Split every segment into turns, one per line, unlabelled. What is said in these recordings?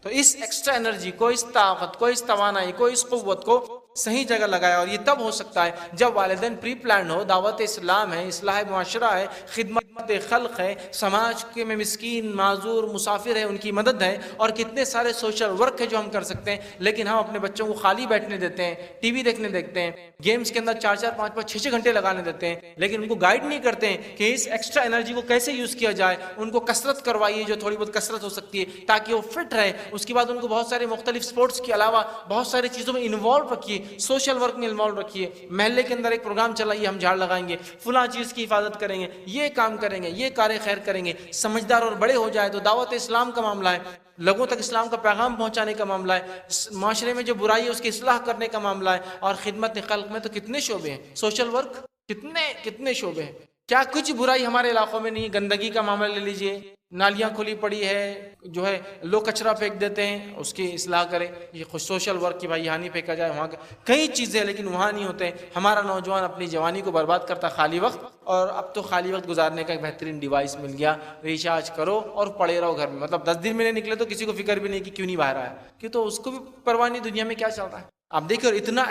تو اس extra energy کو، اس طاقت کو، اس توانائی کو، اس قوت کو صحیح جگہ لگائے. اور یہ تب ہو سکتا ہے جب والدین پری پلان ہو، دعوت اسلام ہے، اصلاح معاشرہ ہے، خدمت خلق ہے، سماج کے میں مسکین، معذور، مسافر ہے، ان کی مدد ہے، اور کتنے سارے سوشل ورک ہے جو ہم کر سکتے ہیں. لیکن ہم اپنے بچوں کو خالی بیٹھنے دیتے ہیں، ٹی وی دیکھنے دیکھتے ہیں، گیمز کے اندر 4 5 5 6 گھنٹے لگانے دیتے ہیں، لیکن ان کو گائیڈ نہیں کرتے ہیں کہ اس ایکسٹرا انرجی کو کیسے یوز کیا جائے. ان کو کسرت کروائیے، جو تھوڑی بہت کسرت ہو سکتی ہے، تاکہ وہ فٹ رہے. اس کے بعد ان کو بہت سارے مختلف سپورٹس کے علاوہ بہت ساری چیزوں میں انوالو رکھیے، سوشل ورک میں انوالو رکھیے. محلے کے اندر ایک پروگرام چلائیے، ہم جھاڑ لگائیں گے، فلاں چیز کی حفاظت کریں گے، یہ کام کریں گے، یہ کار خیر کریں گے. سمجھدار اور بڑے ہو جائے تو دعوت اسلام کا معاملہ ہے، لوگوں تک اسلام کا پیغام پہنچانے کا معاملہ ہے، معاشرے میں جو برائی ہے اس کی اصلاح کرنے کا معاملہ ہے. اور خدمت خلق میں تو کتنے شعبے ہیں، سوشل ورک کتنے شعبے ہیں. کیا کچھ برائی ہمارے علاقوں میں نہیں ہے؟ گندگی کا معاملہ لے لیجئے، نالیاں کھلی پڑی ہے، جو ہے لوگ کچرا پھینک دیتے ہیں، اس کی اصلاح کریں. یہ خود سوشل ورک کی بھائی یہاں نہیں پھینکا جائے، وہاں کئی چیزیں لیکن وہاں نہیں ہوتے. ہمارا نوجوان اپنی جوانی کو برباد کرتا خالی وقت. اور اب تو خالی وقت گزارنے کا ایک بہترین ڈیوائس مل گیا، ریچارج کرو اور پڑے رہو گھر میں. مطلب 10 دن میں نہیں نکلے تو کسی کو فکر بھی نہیں کہ کیوں نہیں باہر آیا، کہ تو اس کو بھی پرواہ نہیں دنیا میں کیا چل رہا ہے. آپ دیکھو اتنا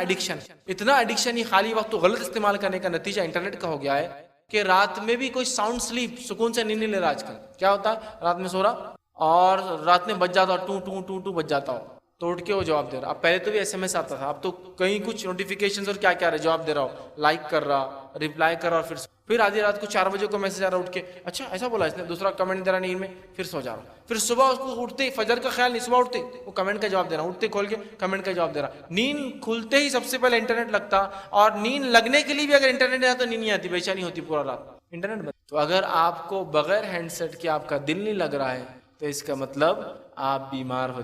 ایڈکشن، یہ خالی وقت تو غلط استعمال کرنے کا نتیجہ انٹرنیٹ کا ہو گیا ہے کہ رات میں بھی کوئی ساؤنڈ سلیپ سکون سے نہیں لے رہا. آج کل کیا ہوتا ہے، رات میں سو رہا اور رات میں بج جاتا ہو، ٹو ٹو ٹو ٹو بج جاتا ہو، تو اٹھ کے وہ جواب دے رہا. اب پہلے تو بھی SMS آتا تھا، اب تو کہیں کچھ نوٹیفیکیشنز اور کیا رہا، جواب دے رہا ہو، لائک کر رہا، ریپلائی کر رہا، اور پھر آدھی رات کو 4 بجے کو میسج آ رہا اٹھ کے، اچھا ایسا بولا اس نے، دوسرا کمنٹ دے رہا نیند میں، پھر سو جا رہا. پھر صبح اس کو اٹھتے فجر کا خیال نہیں، صبح اٹھتے وہ کمنٹ کا جواب دے رہا، اٹھتے کھول کے کمنٹ کا جواب دے رہا. نیند کھلتے ہی سب سے پہلے انٹرنیٹ لگتا، اور نیند لگنے کے لیے بھی اگر انٹرنیٹ ہے تو نیند نہیں آتی، بے چینی ہوتی پورا رات انٹرنیٹ میں. تو اگر آپ کو بغیر ہینڈ سیٹ کے آپ کا دل نہیں لگ رہا ہے تو اس کا مطلب آپ بیمار ہو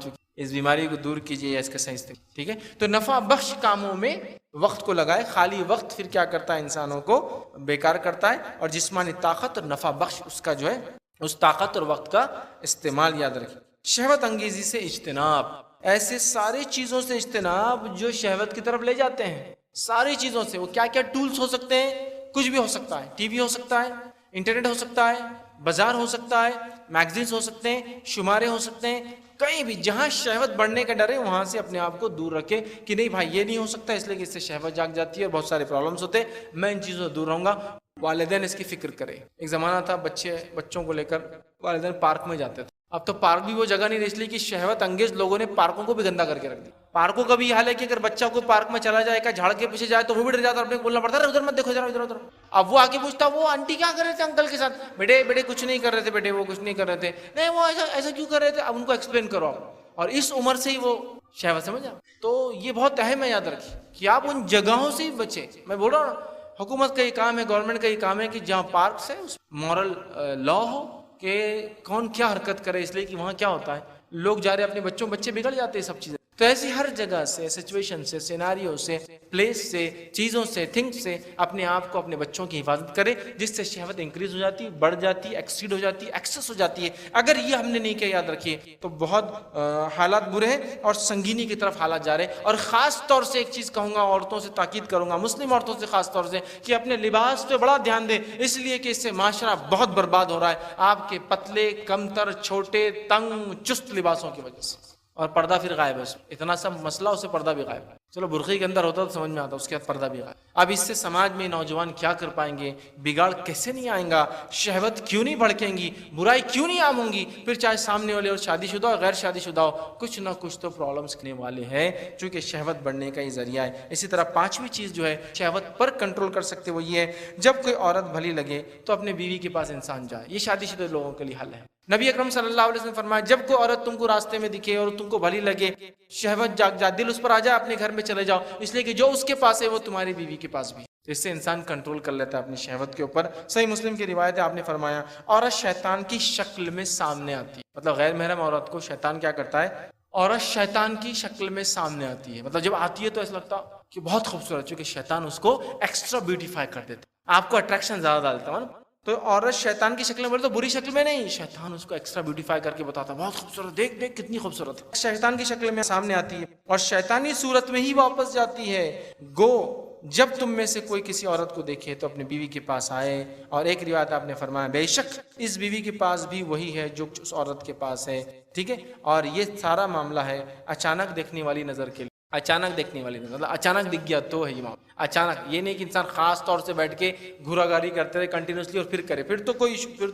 چکے. اس بیماری کو دور کیجیے، اس کا صحیح استعمال. ٹھیک ہے، تو نفع بخش کاموں میں وقت کو لگائے. خالی وقت پھر کیا کرتا ہے، انسانوں کو بیکار کرتا ہے. اور جسمانی طاقت اور نفع بخش اس کا جو ہے، اس طاقت اور وقت کا استعمال یاد رکھیں. شہوت انگیزی سے اجتناب، ایسے ساری چیزوں سے اجتناب جو شہوت کی طرف لے جاتے ہیں. ساری چیزوں سے، وہ کیا ٹولز ہو سکتے ہیں، کچھ بھی ہو سکتا ہے. ٹی وی ہو سکتا ہے، انٹرنیٹ ہو سکتا ہے، بازار ہو سکتا ہے، میگزینز ہو سکتے ہیں، شمارے ہو سکتے ہیں. کہیں بھی جہاں شہوت بڑھنے کا ڈر ہے وہاں سے اپنے آپ کو دور رکھے کہ نہیں بھائی یہ نہیں ہو سکتا، اس لیے کہ اس سے شہوت جاگ جاتی ہے اور بہت سارے پرابلمس ہوتے ہیں، میں ان چیزوں سے دور رہوں گا. والدین اس کی فکر کرے. ایک زمانہ تھا بچوں کو لے کر والدین پارک میں جاتے تھے. اب تو پارک بھی وہ جگہ نہیں رہی، اس لیے کہ شہوت انگیز لوگوں نے پارکوں کو بھی گندا کر کے رکھ دیا. پارکوں کا بھی یہ حال ہے کہ اگر بچہ کو پارک میں چلا جائے گا، جھاڑ کے پیچھے جائے تو وہ بھی ڈر جاتا ہے، اپنے بولنا پڑتا ہے ادھر مت دیکھو، ادھر. اب وہ آ کے پوچھتا وہ آنٹی کیا کر رہے تھے انکل کے ساتھ، بیٹے کچھ نہیں کر رہے تھے، بیٹے وہ کچھ نہیں کر رہے تھے، نہیں وہ ایسا کیوں کر رہے تھے. اب ان کو ایکسپلین کرو آپ، اور اس عمر سے ہی وہ شہوت سمجھا. تو یہ بہت اہم ہے، یاد رکھیے کہ آپ ان جگہوں سے بچیں. میں بول رہا ہوں حکومت کا یہ کام ہے، گورنمنٹ کا یہ کام ہے کہ جہاں پارکس ہے اس مورل لا ہو کہ کون کیا حرکت کرے، اس لیے کہ وہاں کیا ہوتا ہے لوگ جا رہے اپنے بچے بگڑ جاتے ہیں سب چیزیں. تو ایسی ہر جگہ سے، سچویشن سے، سیناریو سے، پلیس سے، چیزوں سے، تھنگس سے اپنے آپ کو، اپنے بچوں کی حفاظت کرے، جس سے شہوت انکریز ہو جاتی ہے، بڑھ جاتی ہے، ایکسیڈ ہو جاتی ہے، ایکسس ہو جاتی ہے. اگر یہ ہم نے نہیں کیا، یاد رکھیے تو بہت حالات برے ہیں اور سنگینی کی طرف حالات جا رہے ہیں. اور خاص طور سے ایک چیز کہوں گا، عورتوں سے تاکید کروں گا، مسلم عورتوں سے خاص طور سے، کہ اپنے لباس پہ بڑا دھیان دیں، اس لیے کہ اس سے معاشرہ بہت برباد ہو رہا ہے آپ کے پتلے، کمتر، چھوٹے، تنگ، چست لباسوں کی وجہ سے. اور پردہ پھر غائب ہے، اتنا سب مسئلہ اس سے پردہ بھی غائب ہے. چلو برقعے کے اندر ہوتا تو سمجھ میں آتا، اس کے بعد پردہ بھی غائب. اب اس سے سماج میں نوجوان کیا کر پائیں گے، بگاڑ کیسے نہیں آئیں گا، شہوت کیوں نہیں بھڑکیں گی، برائی کیوں نہیں عام ہوں گی. پھر چاہے سامنے والے اور شادی شدہ ہو غیر شادی شدہ ہو، کچھ نہ کچھ تو پرابلمس کرنے والے ہیں، چونکہ شہوت بڑھنے کا یہ ذریعہ ہے. اسی طرح 5ویں چیز جو ہے شہوت پر کنٹرول کر سکتے وہ یہ ہے، جب کوئی عورت بھلی لگے تو اپنے بیوی کے پاس انسان جائے. یہ شادی شدہ لوگوں کے لیے حل ہے. نبی اکرم صلی اللہ علیہ وسلم فرمایا جب کوئی عورت تم کو راستے میں دکھے اور تم کو بھلی لگے، شہوت جاگ جائے، دل اس پر آ جائے، اپنے گھر میں چلے جاؤ، اس لیے کہ جو اس کے پاس ہے وہ تمہاری بیوی کے پاس بھی. اس سے انسان کنٹرول کر لیتا ہے اپنی شہوت کے اوپر. صحیح مسلم کی روایت ہے، آپ نے فرمایا عورت شیطان کی شکل میں سامنے آتی ہے. مطلب غیر محرم عورت کو شیطان کیا کرتا ہے، عورت شیطان کی شکل میں سامنے آتی ہے. مطلب جب آتی ہے تو ایسا لگتا کہ بہت خوبصورت، چونکہ شیطان اس کو ایکسٹرا بیوٹیفائی کر دیتا ہے، آپ کو اٹریکشن زیادہ ڈالتا ہے. تو عورت شیطان کی شکل میں بولے تو بری شکل میں نہیں، شیطان اس کو ایکسٹرا بیوٹیفائی کر کے بتاتا بہت خوبصورت، دیکھ کتنی خوبصورت ہے. شیطان کی شکل میں سامنے آتی ہے اور شیطانی صورت میں ہی واپس جاتی ہے. گو جب تم میں سے کوئی کسی عورت کو دیکھے تو اپنی بیوی کے پاس آئے. اور ایک روایت آپ نے فرمایا بے شک اس بیوی کے پاس بھی وہی ہے جو اس عورت کے پاس ہے. ٹھیک ہے. اور یہ سارا معاملہ ہے اچانک دیکھنے والی نظر کے لیے. اچانک دیکھنے والی نظر مطلب اچانک دکھ گیا تو ہے یہ معاملہ. اچانک یہ نہیں کہ انسان خاص طور سے بیٹھ کے گھورا گاری کرتے رہے کنٹینیوسلی اور پھر کرے, پھر تو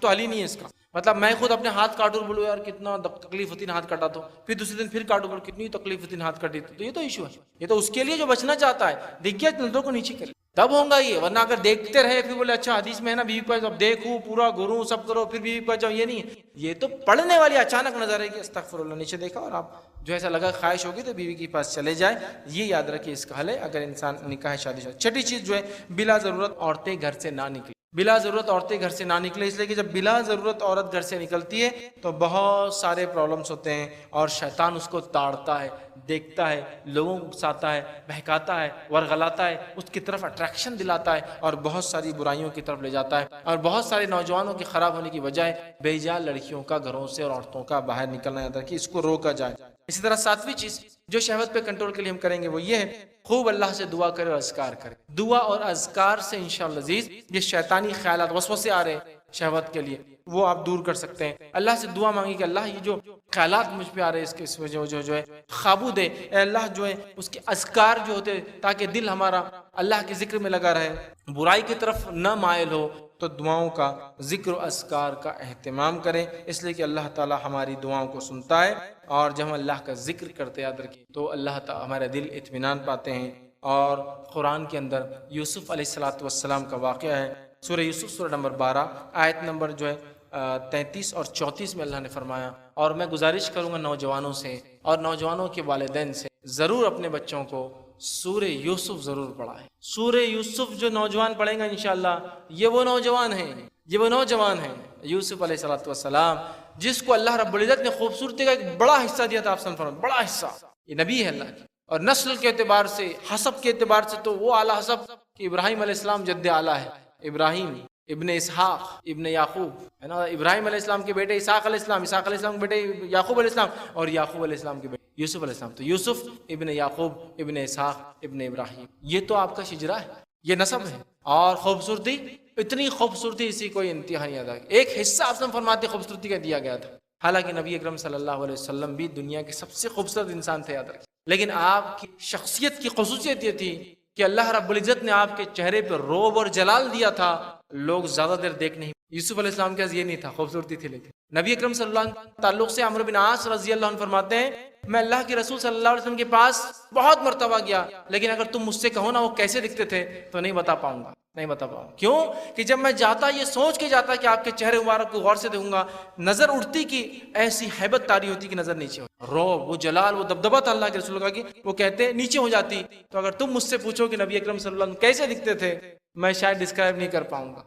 حل ہی نہیں ہے اس کا. مطلب میں خود اپنے ہاتھ کاٹوں بولو یار کتنا تکلیف ہوتی ہے ہاتھ کاٹا تو, پھر دوسرے دن پھر کاٹوں بولو کتنی تکلیف ہوتی ہے ہاتھ کاٹی تو یہ تو ایشو ہے. یہ تو اس کے لیے جو بچنا چاہتا ہے دیکھ گیا نظروں کو نیچے کرے تب ہوگا یہ, ورنہ اگر دیکھتے رہے پھر بولے اچھا حدیث میں ہے نا بیوی پاس اب دیکھوں پورا گھروں سب کرو پھر بیوی پاس جاؤ, یہ نہیں ہے. یہ تو پڑھنے والی اچانک نظر ہے کہ استغفر اللہ نیچے دیکھا اور آپ جو ایسا لگا خواہش ہوگی تو بیوی کے پاس چلے جائے. یہ یاد رکھیے اس کا حل ہے اگر انسان نکاح شادی شدہ. چھٹی چیز جو ہے بلا ضرورت عورتیں گھر سے نہ نکلیں. بلا ضرورت عورتیں گھر سے نہ نکلیں اس لیے کہ جب بلا ضرورت عورت گھر سے نکلتی ہے تو بہت سارے پرابلمس ہوتے ہیں اور شیطان اس کو تاڑتا ہے, دیکھتا ہے, لوگوں کو اکساتا ہے, بہکاتا ہے, ورغلاتا ہے, اس کی طرف اٹریکشن دلاتا ہے اور بہت ساری برائیوں کی طرف لے جاتا ہے. اور بہت سارے نوجوانوں کے خراب ہونے کی وجہ ہے بے جا لڑکیوں کا گھروں سے اور عورتوں کا باہر نکلنا یاد رکھیے, اس کو روکا جائے. اسی طرح ساتویں چیز جو شہوت پہ کنٹرول کے لیے ہم کریں گے وہ یہ ہے خوب اللہ سے دعا کرے اور اذکار کرے. دعا اور اذکار سے انشاءاللہ عزیز یہ شیطانی خیالات وسوسے آ رہے ہیں شہوت کے لیے وہ آپ دور کر سکتے ہیں. اللہ سے دعا مانگی کہ اللہ یہ جو خیالات مجھ پہ آ رہے ہیں اس وجہ جو ہے قابو دے. اے اللہ جو ہے اس کے اذکار جو ہوتے تاکہ دل ہمارا اللہ کے ذکر میں لگا رہے, برائی کی طرف نہ مائل ہو. تو دعاؤں کا ذکر و اذکار کا اہتمام کریں اس لیے کہ اللہ تعالی ہماری دعاؤں کو سنتا ہے. اور جب ہم اللہ کا ذکر کرتے یاد رکھیں تو اللہ تعالی ہمارے دل اطمینان پاتے ہیں. اور قرآن کے اندر یوسف علیہ السلام کا واقعہ ہے سورہ یوسف سورہ نمبر 12 آیت نمبر جو ہے 33 اور 34 میں اللہ نے فرمایا. اور میں گزارش کروں گا نوجوانوں سے اور نوجوانوں کے والدین سے ضرور اپنے بچوں کو سورہ یوسف ضرور پڑھائیں. سورہ یوسف جو نوجوان پڑھیں گا انشاءاللہ یہ وہ نوجوان ہیں یوسف علیہ السلام جس کو اللہ رب العزت نے خوبصورتی کا ایک بڑا حصہ دیا تھا. آپ سن فرمائیں بڑا حصہ, یہ نبی ہے اللہ کی. اور نسل کے اعتبار سے حسب کے اعتبار سے تو وہ اعلیٰ حسب کہ ابراہیم علیہ السلام جد اعلیٰ ہے. ابراہیم ابن اسحاق ابن یعقوب ہے نا, ابراہیم علیہ السلام کے بیٹے اسحاق علیہ السلام کے بیٹے یعقوب علیہ السلام اور یعقوب علیہ السلام کے بیٹے یوسف علیہ السلام. تو یوسف ابن یعقوب ابن اسحاق ابن ابراہیم یہ تو آپ کا شجرہ ہے, یہ نسب ہے. اور خوبصورتی اتنی خوبصورتی اسی کوئی انتہا نہیں ادا. ایک حصہ آپ سے فرماتے خوبصورتی کا دیا گیا تھا. حالانکہ نبی اکرم صلی اللہ علیہ وسلم بھی دنیا کے سب سے خوبصورت انسان تھے یاد رکھیں. لیکن آپ کی شخصیت کی خصوصیت یہ تھی کہ اللہ رب العزت نے آپ کے چہرے پہ روب اور جلال دیا تھا, لوگ زیادہ دیر دیکھ نہیں. یوسف علیہ السلام کے یہ نہیں تھا, خوبصورتی تھی. لیکن نبی اکرم صلی اللہ علیہ وسلم تعلق سے عمرو بن عاص رضی اللہ عنہ فرماتے ہیں میں اللہ کے رسول صلی اللہ علیہ وسلم کے پاس بہت مرتبہ گیا لیکن اگر تم مجھ سے کہو نا وہ کیسے دکھتے تھے تو نہیں بتا پاؤں گا. کیوں کہ جب میں جاتا یہ سوچ کے جاتا کہ آپ کے چہرے مبارک کو غور سے دیکھوں گا, نظر اٹھتی کہ ایسی ہیبت طاری ہوتی کہ نظر نیچے ہو, روب وہ جلال وہ دبدبہ تھا اللہ کے رسول کا کہ وہ کہتے نیچے ہو جاتی. تو اگر تم مجھ سے پوچھو کہ نبی اکرم صلی اللہ علیہ وسلم کیسے دکھتے تھے میں شاید ڈسکرائب نہیں کر پاؤں گا,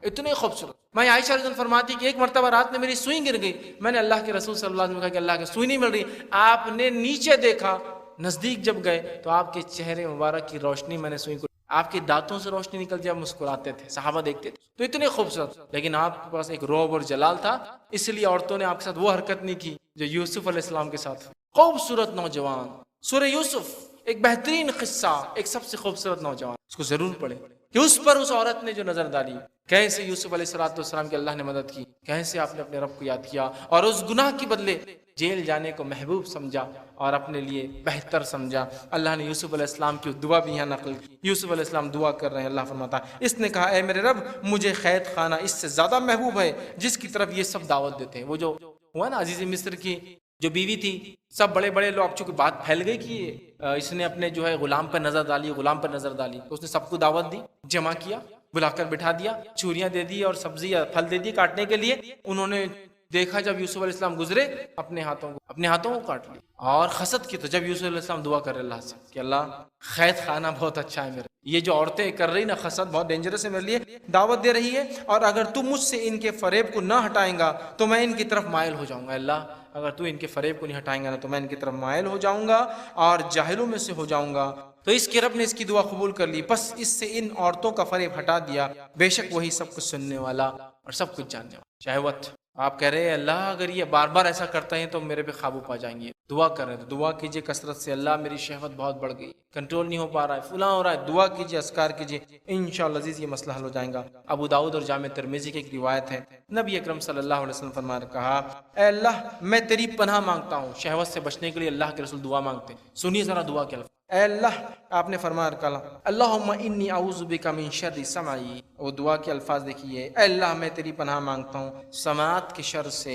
اتنے خوبصورت. میں عائشہ رضی اللہ عنہا فرماتی کہ ایک مرتبہ رات میں میری سوئی گر گئی, میں نے اللہ کے رسول صلی اللہ علیہ وسلم کہا کہ اللہ کی سوئی نہیں مل رہی. آپ نے نیچے دیکھا, نزدیک جب گئے تو آپ کے چہرے مبارک کی روشنی میں نے سوئی کو, آپ کے دانتوں سے روشنی نکلتی, آپ مسکراتے تھے, صحابہ دیکھتے تھے تو اتنے خوبصورت. لیکن آپ کے پاس ایک روب اور جلال تھا, اس لیے عورتوں نے آپ کے ساتھ وہ حرکت نہیں کی جو یوسف علیہ السلام کے ساتھ. خوبصورت نوجوان سورہ یوسف ایک بہترین قصہ, ایک سب سے خوبصورت نوجوان, اس کو ضرور پڑھیں کہ اس پر اس عورت نے جو نظر ڈالی, کیسے یوسف علیہ السلام کی اللہ نے مدد کی, کیسے آپ نے اپنے رب کو یاد کیا اور اس گناہ کے بدلے جیل جانے کو محبوب سمجھا اور اپنے لیے بہتر سمجھا. اللہ نے یوسف علیہ السلام کی دعا بھی یہاں نقل کی. یوسف علیہ السلام دعا کر رہے ہیں, اللہ فرماتا ہے اس نے کہا اے میرے رب مجھے قید خانہ اس سے زیادہ محبوب ہے جس کی طرف یہ سب دعوت دیتے ہیں. وہ جو ہوا نا عزیز مصر کی جو بیوی تھی, سب بڑے بڑے لوگ, چونکہ بات پھیل گئی کہ اس نے اپنے جو ہے غلام پر نظر ڈالی, تو اس نے سب کو دعوت دی, جمع کیا, بلا کر بٹھا دیا, چوریاں دے دی اور سبزی یا پھل دے دی کاٹنے کے لیے. انہوں نے دیکھا جب یوسف علیہ السلام گزرے اپنے ہاتھوں کو کاٹ لی اور خسد کی. تو جب یوسف علیہ السلام دعا کر رہے اللہ سے کہ اللہ قید خانہ بہت اچھا ہے میرے, یہ جو عورتیں کر رہی نا خسد بہت ڈینجرس ہے میرے لیے, دعوت دے رہی ہے اور اگر تو مجھ سے ان کے فریب کو نہ ہٹائیں گا تو میں ان کی طرف مائل ہو جاؤں گا. اللہ اگر تو ان کے فریب کو نہیں ہٹائیں گا نا تو میں ان کی طرف مائل ہو جاؤں گا اور جاہلوں میں سے ہو جاؤں گا. تو اس کے رب نے اس کی دعا قبول کر لی, بس اس سے ان عورتوں کا فریب ہٹا دیا. بے شک وہی سب کچھ سننے والا اور سب کچھ جاننے والا. شہوت آپ کہہ رہے ہیں اللہ اگر یہ بار بار ایسا کرتا ہے تو میرے پہ قابو پا جائیں گے, دعا کر رہے ہیں تو دعا کیجیے کثرت سے، اللہ میری شہوت بہت بڑھ گئی، کنٹرول نہیں ہو پا رہا ہے، فلاں ہو رہا ہے، دعا کیجیے، اذکار کیجیے، انشاءاللہ عزیز یہ مسئلہ حل ہو جائے گا۔ ابو داؤد اور جامع ترمذی کی ایک روایت ہے، نبی اکرم صلی اللہ علیہ وسلم فرمایا کہا، اے اللہ میں تیری پناہ مانگتا ہوں۔ شہوت سے بچنے کے لیے اللہ کے رسول دعا مانگتے ہیں، سنیے ذرا دعا کے الفاظ۔ اے اللہ، آپ نے فرمایا کہا اللہم انی اعوذ بک من شر سمعی، وہ دعا کے الفاظ دیکھیے، اے اللہ میں تیری پناہ مانگتا ہوں سماعت کے شر سے،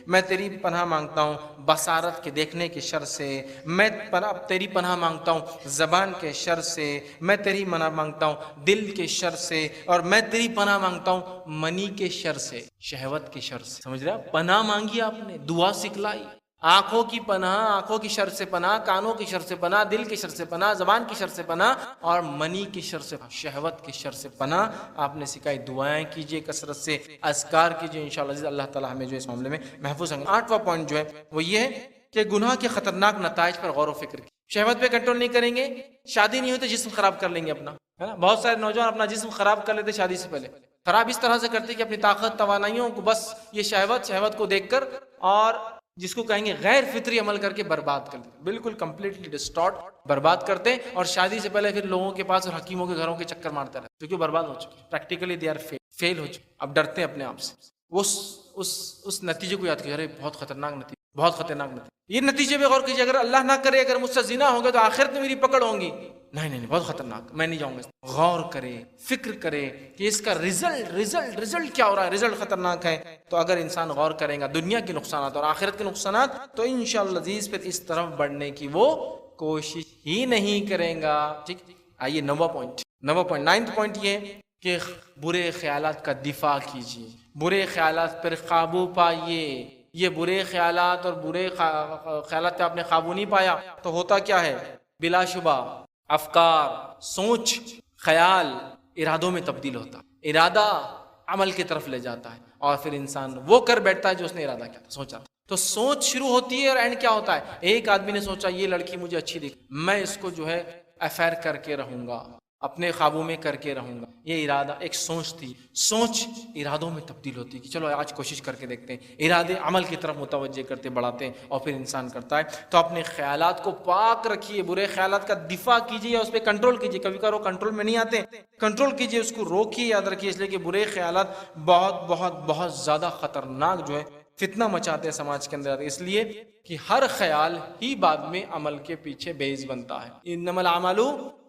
میں تیری پناہ مانگتا ہوں بصارت کے دیکھنے کے شر سے، میں تیری پناہ مانگتا ہوں زبان کے شر سے، میں تیری پناہ مانگتا ہوں دل کے شر سے، اور میں تیری پناہ مانگتا ہوں منی کے شر سے، شہوت کے شر سے۔ سمجھ رہے ہیں؟ پناہ مانگی آپ نے، دعا سکھلائی، آنکھوں کی پناہ، آنکھوں کی شر سے پناہ، کانوں کی شر سے پناہ، دل کی شر سے پناہ، زبان کی شر سے پناہ، اور منی کی شر سے، شہوت کی شر سے پناہ آپ نے سکھائی۔ دعائیں کیجئے کثرت سے، اذکار کیجئے، انشاءاللہ عزیز اللہ تعالی ہمیں جو اس معاملے میں محفوظ ہیں۔ 8واں پوائنٹ جو ہے وہ یہ ہے کہ گناہ کے خطرناک نتائج پر غور و فکر کی۔ شہوت پہ کنٹرول نہیں کریں گے، شادی نہیں ہوئی تو جسم خراب کر لیں گے اپنا، ہے نا؟ بہت سارے نوجوان اپنا جسم خراب کر لیتے شادی سے پہلے، خراب اس طرح سے کرتے کہ اپنی طاقت توانائیوں کو بس یہ شہوت کو دیکھ کر، اور جس کو کہیں گے غیر فطری عمل کر کے برباد کر دیں، بالکل کمپلیٹلی ڈسٹارٹ برباد کرتے ہیں، اور شادی سے پہلے پھر لوگوں کے پاس اور حکیموں کے گھروں کے چکر مارتے رہتے کیونکہ برباد ہو چکے، پریکٹیکلی دے آر فیل ہو چکے، اب ڈرتے ہیں اپنے آپ سے۔ اس نتیجے کو یاد کیجیے، ارے بہت خطرناک نتیجہ، بہت خطرناک نتیجہ۔ یہ نتیجے پہ غور کیجیے، اگر اللہ نہ کرے اگر مجھ سے زنا ہوگا تو آخرت میں میری پکڑ ہوں گی، نہیں بہت خطرناک، میں نہیں جاؤں گا۔ غور کرے، فکر کرے کہ اس کا رزلٹ کیا ہو رہا ہے، رزلٹ خطرناک ہے۔ تو اگر انسان غور کرے گا دنیا کے نقصانات اور آخرت کے نقصانات، تو انشاءاللہ عزیز پھر اس طرف بڑھنے کی وہ کوشش ہی نہیں کرے گا۔ ٹھیک، آئیے 9واں پوائنٹ، 9th پوائنٹ یہ کہ برے خیالات کا دفاع کیجیے، برے خیالات پر قابو پائیے۔ یہ برے خیالات اور برے خیالات پہ آپ نے قابو نہیں پایا تو ہوتا کیا ہے؟ بلا شبہ افکار، سوچ، خیال ارادوں میں تبدیل ہوتا، ارادہ عمل کی طرف لے جاتا ہے، اور پھر انسان وہ کر بیٹھتا ہے جو اس نے ارادہ کیا تھا، سوچا تھا۔ تو سوچ شروع ہوتی ہے اور اینڈ کیا ہوتا ہے؟ ایک آدمی نے سوچا یہ لڑکی مجھے اچھی دکھ، میں اس کو جو ہے افیئر کر کے رہوں گا، اپنے قابو میں کر کے رہوں گا۔ یہ ارادہ ایک سوچ تھی، سوچ ارادوں میں تبدیل ہوتی ہے کہ چلو آج کوشش کر کے دیکھتے ہیں، ارادے عمل کی طرف متوجہ کرتے بڑھاتے ہیں، اور پھر انسان کرتا ہے۔ تو اپنے خیالات کو پاک رکھیے، برے خیالات کا دفاع کیجیے، اس پہ کنٹرول کیجیے۔ کبھی کبھار وہ کنٹرول میں نہیں آتے، کنٹرول کیجیے، اس کو روکیے، یاد رکھیے، اس لیے کہ برے خیالات بہت زیادہ خطرناک جو ہے فتنہ مچاتے ہیں سماج کے اندر، اس لیے کہ ہر خیال ہی بعد میں عمل کے پیچھے بیس بنتا ہے۔ انما الاعمال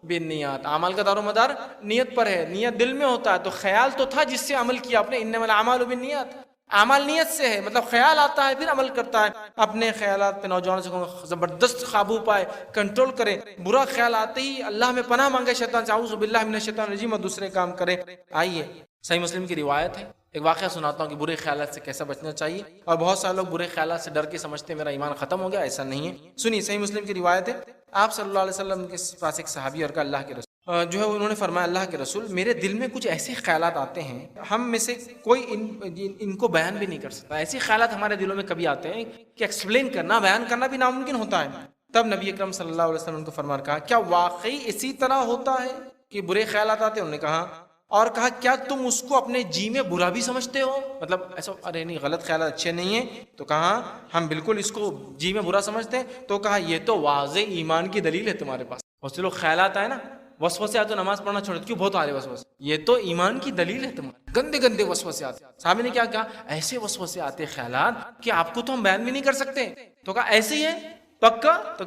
بالنیات، اعمال کا دار و مدار نیت پر ہے، نیت دل میں ہوتا ہے، تو خیال تو تھا جس سے عمل کیا آپ نے، انما الاعمال بالنیات، اعمال نیت سے ہے، مطلب خیال آتا ہے پھر عمل کرتا ہے۔ اپنے خیالات پہ نوجوانوں سے زبردست قابو پائے، کنٹرول کرے، برا خیال آتے ہی اللہ میں پناہ مانگے شیطان سے، اعوذ باللہ من الشیطان الرجیم، اور دوسرے کام کرے۔ آئیے صحیح مسلم کی روایت ہے، ایک واقعہ سناتا ہوں کہ برے خیالات سے کیسا بچنا چاہیے۔ اور بہت سارے لوگ برے خیالات سے ڈر کے سمجھتے ہیں میرا ایمان ختم ہو گیا، ایسا نہیں ہے۔ سنیے، صحیح مسلم کی روایت ہے، آپ صلی اللہ علیہ وسلم کے پاس ایک صحابی اور کہا اللہ کے رسول جو ہے انہوں نے فرمایا اللہ کے رسول میرے دل میں کچھ ایسے خیالات آتے ہیں ہم میں سے کوئی ان کو بیان بھی نہیں کر سکتا۔ ایسے خیالات ہمارے دلوں میں کبھی آتے ہیں کہ ایکسپلین کرنا، بیان کرنا بھی ناممکن ہوتا ہے۔ تب نبی اکرم صلی اللہ علیہ وسلم کو فرمایا کہا کیا واقعی اسی طرح ہوتا ہے کہ برے خیالات آتے ہیں؟ انہوں نے کہا، اور کہا کیا تم اس کو اپنے جی میں برا بھی سمجھتے ہو؟ مطلب ایسا ارے نہیں، غلط خیالات اچھے نہیں ہیں، تو کہا ہم بالکل اس کو جی میں برا سمجھتے ہیں۔ تو کہا یہ تو واضح ایمان کی دلیل ہے تمہارے پاس۔ بہت سے لوگ خیالات آئے نا، وسوسے آتے تو نماز پڑھنا چھوڑ کیوں؟ بہت آ رہے وسوسے، یہ تو ایمان کی دلیل ہے تمہارے، گندے وسوسے آتے۔ صحابی نے کیا کہا؟ ایسے وسوسے آتے خیالات کہ آپ کو تو ہم بیان بھی نہیں کر سکتے۔ تو کہا ایسے ہی ہے پکا؟ تو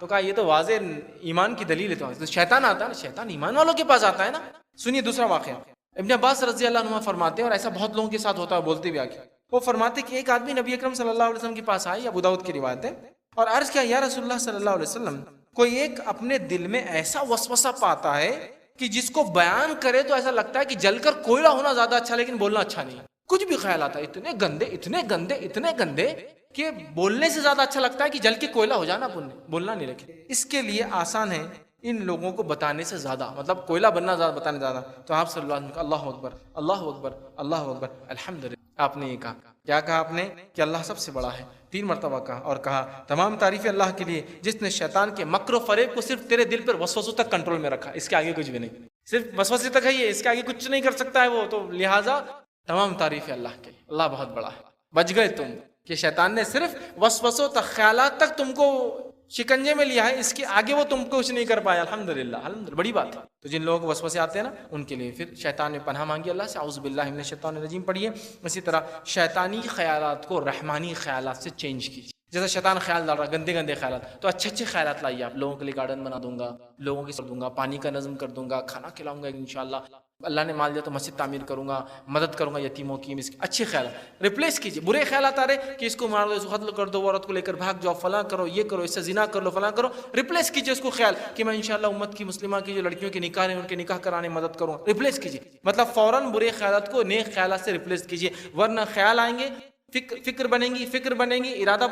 کہا یہ تو واضح ایمان کی دلیل ہے تمہارے۔ تو شیطان آتا ہے نا، شیطان ایمان والوں کے پاس آتا ہے نا۔ سنیے دوسرا واقعہ، ابن عباس رضی اللہ عنہ فرماتے ہیں، اور ایسا بہت لوگوں کے ساتھ ہوتا ہے، بولتے بھی آگے، وہ فرماتے کہ ایک آدمی نبی اکرم صلی اللہ علیہ وسلم کے پاس آئی، ابو داؤد کی روایت ہے، اور عرض کیا یا رسول اللہ صلی اللہ علیہ وسلم، کوئی ایک اپنے دل میں ایسا وسوسہ پاتا ہے کہ جس کو بیان کرے تو ایسا لگتا ہے کہ جل کر کوئلہ ہونا زیادہ اچھا، لیکن بولنا اچھا نہیں۔ کچھ بھی خیال آتا ہے اتنے گندے کہ بولنے سے زیادہ اچھا لگتا ہے کہ جل کے کوئلہ ہو جانا، بولنا نہیں رکھے۔ اس کے لیے آسان ہے ان لوگوں کو بتانے سے زیادہ، مطلب کوئلہ بننا زیادہ، بتانے زیادہ۔ تو آپ صلی اللہ علیہ وسلم اللہ اکبر اللہ اکبر اللہ اکبر الحمدللہ، آپ نے یہ کہا، کیا کہا آپ نے؟ کہ اللہ سب سے بڑا ہے، 3 مرتبہ کہا، اور کہا تمام تعریف اللہ کے لیے جس نے شیطان کے مکر و فریب کو صرف تیرے دل پر وسوسوں تک کنٹرول میں رکھا، اس کے آگے کچھ بھی نہیں، صرف وسوسے تک ہے یہ، اس کے آگے کچھ نہیں کر سکتا ہے وہ، تو لہٰذا تمام تعریف اللہ کے لیے، اللہ بہت بڑا ہے۔ بچ گئے تم کہ شیطان نے صرف وسوسوں تک، خیالات تک تم کو شکنجے میں لیا ہے، اس کے آگے وہ تم کو کچھ نہیں کر پایا. الحمدللہ الحمدللہ، بڑی بات ہے. تو جن لوگوں کو وسوسے آتے ہیں نا، ان کے لیے پھر شیطان نے پناہ مانگی اللہ سے، اعوذ باللہ من الشیطان الرجیم پڑھیے. اسی طرح شیطانی خیالات کو رحمانی خیالات سے چینج کیجیے. جیسا شیطان خیال ڈال رہا گندے گندے خیالات، تو اچھے اچھے خیالات لائیے. آپ لوگوں کے لیے گارڈن بنا دوں گا، لوگوں کی دوں گا، پانی کا نظم کر دوں گا، کھانا کھلاؤں گا انشاءاللہ، اللہ نے مال دیا تو مسجد تعمیر کروں گا، مدد کروں گا یتیموں کی. اچھے خیالات ریپلیس کیجیے. برے خیالات آ رہے کہ اس کو مار دو، اس کو قتل کر دو، عورت کو لے کر بھاگ جاؤ، فلاں کرو، یہ کرو، اس سے زنا کر لو، فلاں کرو. ریپلیس کیجیے اس کو خیال کہ میں انشاءاللہ امت کی مسلمہ کی جو لڑکیوں کے نکاح ہیں ان کے نکاح کرانے مدد کروں. ریپلیس کیجیے، مطلب فوراً برے خیالات کو نیک خیالات سے ریپلیس کیجیے، ورنہ خیال آئیں گے، فکر بنے گی، ارادہ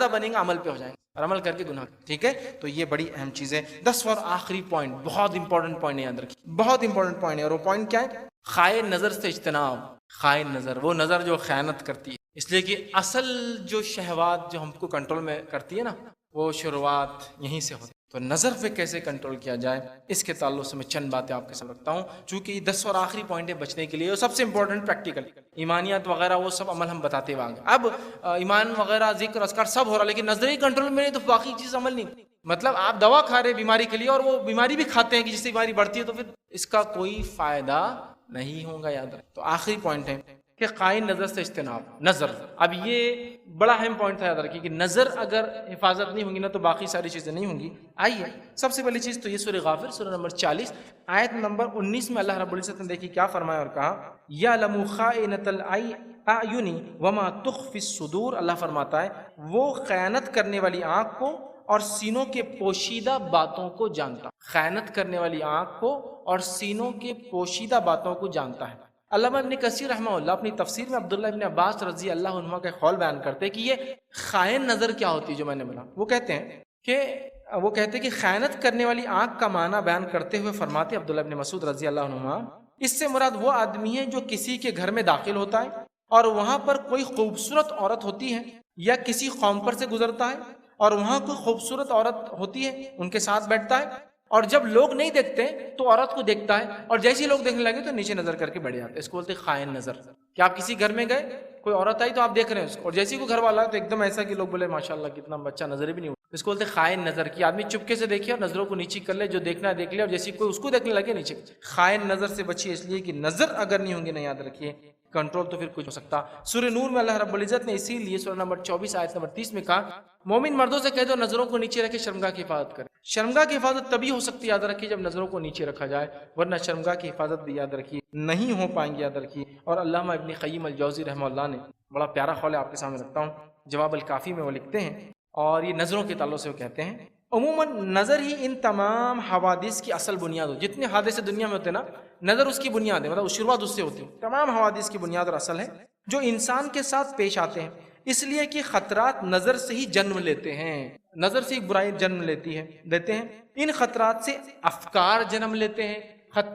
بنے گا، عمل پہ ہو جائیں گے اور عمل کر کے گناہ. ٹھیک ہے، تو یہ بڑی اہم چیز ہے. 10 اور آخری پوائنٹ، بہت امپورٹنٹ پوائنٹ ہے، یاد رکھیے، بہت امپورٹنٹ پوائنٹ ہے. اور وہ پوائنٹ کیا ہے؟ خائن نظر سے اجتناب. خائن نظر، وہ نظر جو خیانت کرتی ہے. اس لیے کہ اصل جو شہوات جو ہم کو کنٹرول میں کرتی ہے نا، وہ شروعات یہیں سے ہوتی ہے. تو نظر پہ کیسے کنٹرول کیا جائے، اس کے تعلق سے میں چند باتیں آپ کے ساتھ رکھتا ہوں، چونکہ یہ 10 اور آخری پوائنٹ ہے بچنے کے لیے. اور سب سے امپورٹنٹ پریکٹیکل ایمانیات وغیرہ وہ سب عمل ہم بتاتے ہوئے آگے. اب ایمان وغیرہ ذکر اذکار سب ہو رہا، لیکن نظری کنٹرول میں نہیں تو باقی چیز عمل نہیں. مطلب آپ دوا کھا رہے بیماری کے لیے اور وہ بیماری بھی کھاتے ہیں کہ جس سے بیماری بڑھتی ہے، تو پھر اس کا کوئی فائدہ نہیں ہوگا. یاد رکھیں. تو آخری پوائنٹ ہے کہ خائن نظر سے اجتناب. نظر، اب یہ بڑا اہم پوائنٹ تھا، یاد رکھیے کہ نظر اگر حفاظت نہیں ہوگی نا تو باقی ساری چیزیں نہیں ہوں گی. آئیے سب سے پہلی چیز تو یہ سورہ غافر سورہ نمبر 40 آیت نمبر 19 میں اللہ رب العزت نے دیکھیے کیا فرمایا اور کہا، یعلم خائنۃ الاعین وما تخفی الصدور. اللہ فرماتا ہے وہ خیانت کرنے والی آنکھ کو اور سینوں کے پوشیدہ باتوں کو جانتا. خیانت کرنے والی آنکھ کو اور سینوں کے پوشیدہ باتوں کو جانتا ہے. علامہ ابن کثیر رحمہ اللہ اپنی تفسیر میں عبداللہ ابن عباس رضی اللہ عنہ کا قول بیان کرتے ہیں کہ یہ خائن نظر کیا ہوتی ہے جو میں نے بولا. وہ کہتے ہیں کہ خیانت کرنے والی آنکھ کا معنی بیان کرتے ہوئے فرماتے عبداللہ ابن مسعود رضی اللہ عنہ، اس سے مراد وہ آدمی ہے جو کسی کے گھر میں داخل ہوتا ہے اور وہاں پر کوئی خوبصورت عورت ہوتی ہے، یا کسی قوم پر سے گزرتا ہے اور وہاں کوئی خوبصورت عورت ہوتی ہے، ان کے ساتھ بیٹھتا ہے، اور جب لوگ نہیں دیکھتے تو عورت کو دیکھتا ہے، اور جیسے لوگ دیکھنے لگے تو نیچے نظر کر کے بیٹھ جاتے. اس کو بولتے خائن نظر. کہ آپ کسی گھر میں گئے، کوئی عورت آئی تو آپ دیکھ رہے ہیں اس کو، اور جیسے کوئی گھر والا ہے تو ایک دم ایسا کہ لوگ بولے ماشاءاللہ کتنا بچہ، نظر بھی نہیں ہو. اس کو بولتے خائن نظر. کی آدمی چپکے سے دیکھے اور نظروں کو نیچی کر لے، جو دیکھنا ہے دیکھ لے، اور جیسے کوئی اس کو دیکھنے لگے نیچے. خائن نظر سے بچیے، اس لیے کہ نظر اگر نہیں ہوں گے، نہیں، یاد رکھیے کنٹرول تو پھر کچھ ہو سکتا. سورہ نور میں اللہ رب العزت نے اسی لیے سورہ نمبر 24 آیت نمبر 30 میں کہا، مومن مردوں سے کہہ دو نظروں کو نیچے رکھے، شرمگاہ کی حفاظت کرے. شرمگاہ کی حفاظت تبھی ہو سکتی ہے، یاد رکھیے، جب نظروں کو نیچے رکھا جائے، ورنہ شرمگاہ کی حفاظت بھی یاد رکھیے نہیں ہو پائیں گی. یاد رکھیے. اور علامہ ابن قیم الجوزی رحمہ اللہ نے بڑا پیارا قول آپ کے سامنے رکھتا ہوں، جواب الکافی میں وہ لکھتے ہیں، اور یہ نظروں کے تعلق سے وہ کہتے ہیں، عموماً نظر ہی ان تمام حوادث کی اصل بنیاد ہو. جتنے حادثے دنیا میں ہوتے ہیں نا، نظر اس کی بنیاد ہے، مطلب شروعات اس سے ہوتی ہے. تمام حوادث کی بنیاد اور اصل ہے جو انسان کے ساتھ پیش آتے ہیں، اس لیے کہ خطرات نظر سے ہی جنم لیتے ہیں. نظر سے ایک برائی جنم لیتے ہیں. ان خطرات سے افکار جنم لیتے ہیں.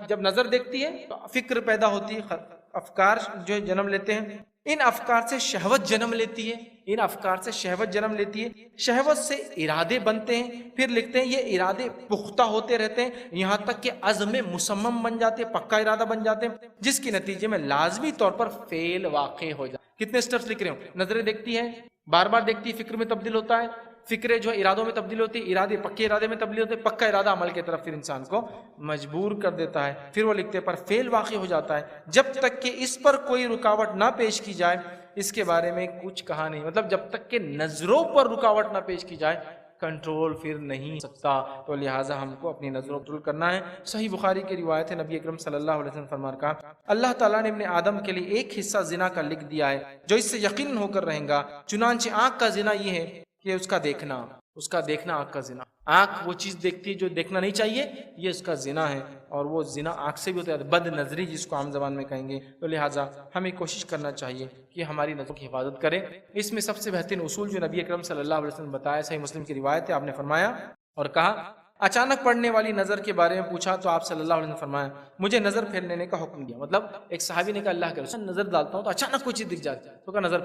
جب نظر دیکھتی ہے تو فکر پیدا ہوتی ہے، افکار جو جنم لیتے ہیں. ان افکار سے شہوت جنم لیتی ہے، شہوت سے ارادے بنتے ہیں. پھر لکھتے ہیں یہ ارادے پختہ ہوتے رہتے ہیں، یہاں تک کہ عزم مصمم بن جاتے ہیں، پکا ارادہ بن جاتے ہیں، جس کے نتیجے میں لازمی طور پر فعل واقع ہو جاتا ہے. کتنے سٹیپس لکھ رہے ہوں. نظریں دیکھتی ہے، بار بار دیکھتی ہے، فکر میں تبدیل ہوتا ہے، فکریں جو ارادوں میں تبدیل ہوتی ہے، ارادے پکے ارادے میں تبدیل ہوتے ہیں، پکا ارادہ عمل کی طرف پھر انسان کو مجبور کر دیتا ہے. پھر وہ لکھتے پر فعل واقع ہو جاتا ہے جب تک کہ اس پر کوئی رکاوٹ نہ پیش کی جائے. اس کے بارے میں کچھ کہا نہیں، مطلب جب تک کہ نظروں پر رکاوٹ نہ پیش کی جائے کنٹرول پھر نہیں ہو سکتا. تو لہٰذا ہم کو اپنی نظروں کنٹرول کرنا ہے. صحیح بخاری کی روایت ہے، نبی اکرم صلی اللہ علیہ وسلم فرمان کہا، اللہ تعالیٰ نے ابن آدم کے لیے ایک حصہ زنا کا لکھ دیا ہے جو اس سے یقیناً ہو کر رہیں گا. چنانچہ آنکھ کا زنا یہ ہے کہ اس کا دیکھنا آنکھ کا زنا. آنکھ وہ چیز دیکھتی ہے جو دیکھنا نہیں چاہیے، یہ اس کا زنا ہے، اور وہ زنا آنکھ سے بھی ہوتا ہے، بد نظری جس کو عام زبان میں کہیں گے. تو لہٰذا ہمیں کوشش کرنا چاہیے کہ ہماری نظروں کی حفاظت کریں. اس میں سب سے بہترین اصول جو نبی اکرم صلی اللہ علیہ وسلم نے بتایا، صحیح مسلم کی روایت ہے، آپ نے فرمایا اور کہا، اچانک پڑنے والی نظر کے بارے میں پوچھا تو آپ صلی اللہ علیہ وسلم نے فرمایا مجھے نظر پھیر لینے کا حکم دیا. مطلب ایک صحابی نے کہا اللہ کے رسول نظر ڈالتا ہوں تو اچانک کوئی چیز دکھ جاتی ہے، تو کہا نظر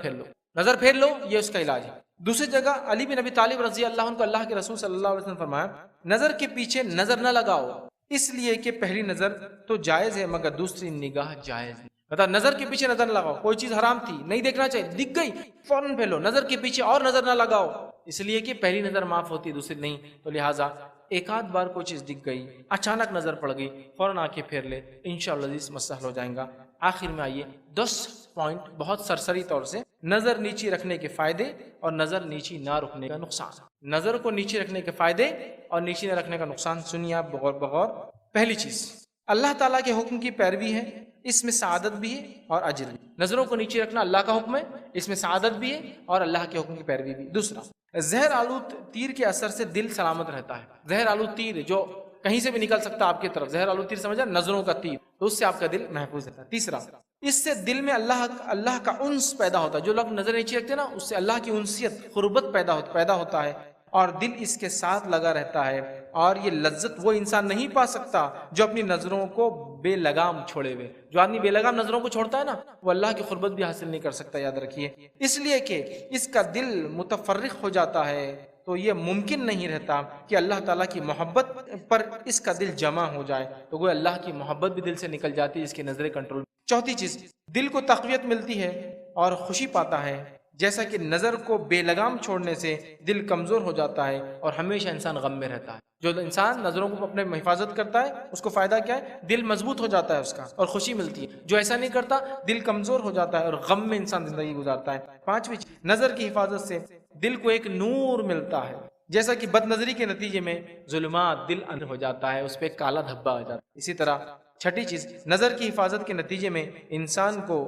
پھیر لو، یہ اس کا علاج ہے. دوسری جگہ علی بن ابی طالب رضی اللہ عنہ کو اللہ کے رسول صلی اللہ علیہ وسلم نے فرمایا نظر کے پیچھے نظر نہ لگاؤ، اس لیے کہ پہلی نظر تو جائز ہے مگر دوسری نگاہ جائز نہیں. بتا نظر کے پیچھے نظر نہ لگاؤ، کوئی چیز حرام تھی نہیں دیکھنا چاہیے، دکھ گئی فوراً پھیلو، نظر کے پیچھے اور نظر نہ لگاؤ، اس لیے کہ پہلی نظر معاف ہوتی ہے دوسری نہیں، تو لہٰذا ایک آدھ بار کوئی چیز دکھ گئی، اچانک نظر پڑ گئی، فوراً آنکھیں پھیر لے، انشاءاللہ اس مسئلہ حل ہو جائیں گا۔ آخر میں آئیے 10 پوائنٹ بہت سرسری طور سے نظر نیچی رکھنے کے فائدے اور نظر نیچی نہ رکھنے کا نقصان۔ نظر کو نیچی رکھنے کے فائدے اور نیچی نہ رکھنے کا نقصان سنیے آپ بغور بغور۔ پہلی چیز، اللہ تعالیٰ کے حکم کی پیروی ہے، اس میں سعادت بھی ہے اور اجر بھی۔ نظروں کو نیچے رکھنا اللہ کا حکم ہے، اس میں سعادت بھی ہے اور اللہ کے حکم کی پیروی بھی۔ دوسرا، زہر آلود تیر کے اثر سے دل سلامت رہتا ہے۔ زہر آلود تیر جو کہیں سے بھی نکل سکتا ہے آپ کی طرف، زہر آلود تیر سمجھا، نظروں کا تیر، تو اس سے آپ کا دل محفوظ رہتا ہے۔ تیسرا، اس سے دل میں اللہ کا انس پیدا ہوتا ہے۔ جو لوگ نظر نیچے رکھتے ہیں نا، اس سے اللہ کی انسیت، قربت پیدا ہوتا ہے اور دل اس کے ساتھ لگا رہتا ہے، اور یہ لذت وہ انسان نہیں پا سکتا جو اپنی نظروں کو بے لگام چھوڑے ہوئے۔ جو آدمی بے لگام نظروں کو چھوڑتا ہے نا، وہ اللہ کی قربت بھی حاصل نہیں کر سکتا، یاد رکھیے۔ اس لیے کہ اس کا دل متفرق ہو جاتا ہے، تو یہ ممکن نہیں رہتا کہ اللہ تعالیٰ کی محبت پر اس کا دل جمع ہو جائے، تو وہ اللہ کی محبت بھی دل سے نکل جاتی ہے، اس کی نظریں کنٹرول۔ چوتھی چیز، دل کو تقویت ملتی ہے اور خوشی پاتا ہے، جیسا کہ نظر کو بے لگام چھوڑنے سے دل کمزور ہو جاتا ہے اور ہمیشہ انسان غم میں رہتا ہے۔ جو انسان نظروں کو اپنے حفاظت کرتا ہے، اس کو فائدہ کیا ہے؟ دل مضبوط ہو جاتا ہے اس کا اور خوشی ملتی ہے۔ جو ایسا نہیں کرتا، دل کمزور ہو جاتا ہے اور غم میں انسان زندگی گزارتا ہے۔ پانچویں چیز، نظر کی حفاظت سے دل کو ایک نور ملتا ہے، جیسا کہ بد نظری کے نتیجے میں ظلمات دل اندر ہو جاتا ہے، اس پہ ایک کالا دھبا ہو جاتا ہے۔ اسی طرح چھٹی چیز، نظر کی حفاظت کے نتیجے میں انسان کو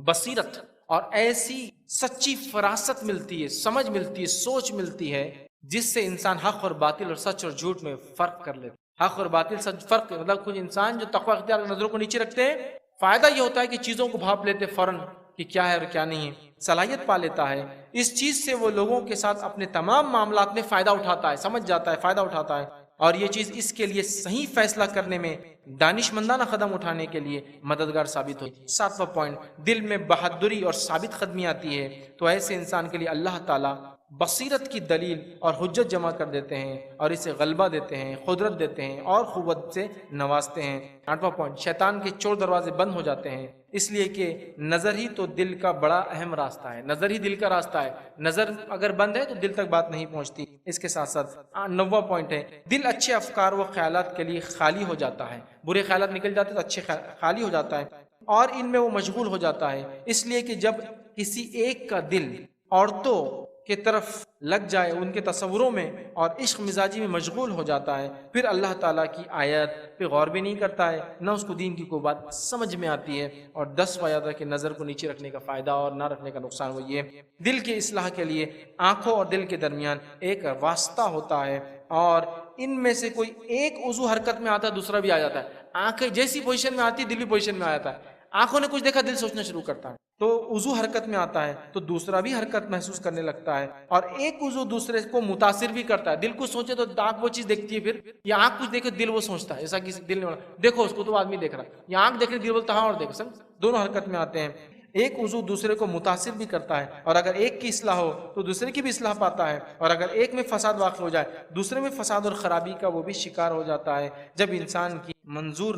بصیرت اور ایسی سچی فراست ملتی ہے، سمجھ ملتی ہے، سوچ ملتی ہے، جس سے انسان حق اور باطل اور سچ اور جھوٹ میں فرق کر لیتا۔ حق اور باطل سچ فرق، مطلب کچھ انسان جو تقوی اختیار کر نظروں کو نیچے رکھتے ہیں، فائدہ یہ ہوتا ہے کہ چیزوں کو بھاپ لیتے فوراً کہ کیا ہے اور کیا نہیں ہے، صلاحیت پا لیتا ہے۔ اس چیز سے وہ لوگوں کے ساتھ اپنے تمام معاملات میں فائدہ اٹھاتا ہے، سمجھ جاتا ہے، فائدہ اٹھاتا ہے، اور یہ چیز اس کے لیے صحیح فیصلہ کرنے میں، دانش مندانہ قدم اٹھانے کے لیے مددگار ثابت ہوتی ہے۔ ساتواں پوائنٹ، دل میں بہادری اور ثابت قدمی آتی ہے، تو ایسے انسان کے لیے اللہ تعالیٰ بصیرت کی دلیل اور حجت جمع کر دیتے ہیں اور اسے غلبہ دیتے ہیں، قدرت دیتے ہیں اور قوت سے نوازتے ہیں۔ آٹھواں پوائنٹ، شیطان کے چور دروازے بند ہو جاتے ہیں، اس لیے کہ نظر ہی تو دل کا بڑا اہم راستہ ہے، نظر ہی دل کا راستہ ہے، نظر اگر بند ہے تو دل تک بات نہیں پہنچتی۔ اس کے ساتھ ساتھ نواں پوائنٹ ہے، دل اچھے افکار و خیالات کے لیے خالی ہو جاتا ہے۔ برے خیالات نکل جاتے تو اچھے خالی ہو جاتا ہے اور ان میں وہ مشغول ہو جاتا ہے، اس لیے کہ جب کسی ایک کا دل عورتوں کی طرف لگ جائے، ان کے تصوروں میں اور عشق مزاجی میں مشغول ہو جاتا ہے، پھر اللہ تعالیٰ کی آیت پہ غور بھی نہیں کرتا ہے، نہ اس کو دین کی کوئی بات سمجھ میں آتی ہے۔ اور 10واں یاد ہے کہ نظر کو نیچے رکھنے کا فائدہ اور نہ رکھنے کا نقصان وہ یہ، دل کی اصلاح کے لیے آنکھوں اور دل کے درمیان ایک واسطہ ہوتا ہے، اور ان میں سے کوئی ایک عضو حرکت میں آتا ہے، دوسرا بھی آ جاتا ہے۔ آنکھیں جیسی پوزیشن میں آتی، دل بھی پوزیشن میں آ جاتا ہے۔ آنکھوں نے کچھ دیکھا، دل سوچنا شروع کرتا ہے، تو عضو حرکت میں آتا ہے تو دوسرا بھی حرکت محسوس کرنے لگتا ہے، اور ایک عضو دوسرے کو متاثر بھی کرتا ہے۔ دل کو سوچے تو آنکھ وہ چیز دیکھتی ہے، پھر یا آنکھ کچھ دیکھے دل وہ سوچتا ہے، ایسا کسی دل نے دیکھو اس کو تو آدمی دیکھ رہا ہے، یا آنکھ دیکھ رہی دل بولتا ہاں اور دیکھ، سمجھ دونوں حرکت میں آتے ہیں۔ ایک عضو دوسرے کو متاثر بھی کرتا ہے، اور اگر ایک کی اصلاح ہو تو دوسرے کی بھی اصلاح پاتا ہے، اور اگر ایک میں فساد واقع ہو جائے دوسرے میں فساد اور خرابی کا وہ بھی شکار ہو جاتا ہے۔ جب انسان کی منظور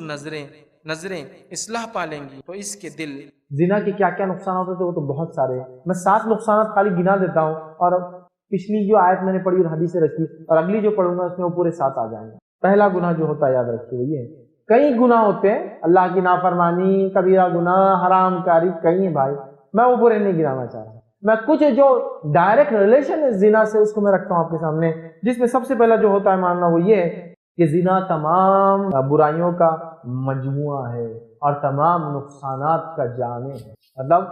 نظریں اصلاح پا لیں گی تو اس کے دل
زنا کے کیا کیا نقصانات ہوتے ہیں وہ تو بہت سارے ہیں، میں 7 نقصانات خالی گنا دیتا ہوں، اور پچھلی جو آیت میں نے پڑھی اور حدیث رکھی اور اگلی جو پڑھوں گا اس میں وہ پورے 7 آ جائیں گے۔ پہلا گناہ جو ہوتا ہے یاد رکھیے وہ یہ ہے، کئی گناہ ہوتے ہیں، اللہ کی نافرمانی، کبیرہ گناہ، حرام کاری، کئی ہیں بھائی، میں وہ پورے نہیں گنانا چاہ رہا، میں کچھ جو ڈائریکٹ ریلیشن ہے زنا سے اس کو میں رکھتا ہوں آپ کے سامنے، جس میں سب سے پہلا جو ہوتا ہے ماننا وہ یہ ہے کہ زنا تمام برائیوں کا مجموعہ ہے اور تمام نقصانات کا جامع ہے۔ مطلب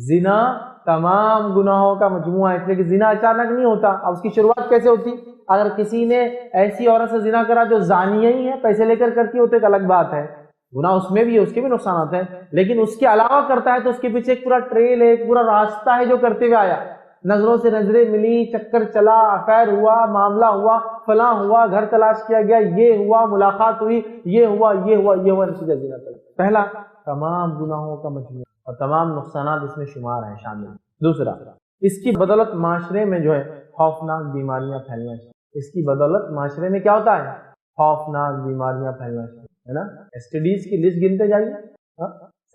زنا تمام گناہوں کا مجموعہ ہے، اس لیے کہ زنا اچانک نہیں ہوتا۔ اب اس کی شروعات کیسے ہوتی؟ اگر کسی نے ایسی عورت سے زنا کرا جو زانیہ ہی ہے، پیسے لے کر کرتی ہو تو ایک الگ بات ہے، گناہ اس میں بھی ہے، اس کے بھی نقصانات ہیں، لیکن اس کے علاوہ کرتا ہے تو اس کے پیچھے ایک پورا ٹریل ہے، ایک پورا راستہ ہے جو کرتے ہوئے آیا، نظروں سے نظریں ملی، چکر چلا، افیئر ہوا، معاملہ ہوا، فلاں ہوا، گھر تلاش کیا گیا، یہ ہوا، ملاقات ہوئی، یہ ہوا، نتیجہ زنا کا۔ پہلا تمام گناہوں کا مجموعہ اور تمام نقصانات اس میں شمار ہیں، شامل۔ دوسرا، اس کی بدولت معاشرے میں جو ہے خوفناک بیماریاں پھیلنا چاہیے۔ اس کی بدولت معاشرے میں کیا ہوتا ہے؟ خوفناک بیماریاں پھیلنا چاہیے، ہے نا؟ STDs کی لسٹ گنتے جائیے،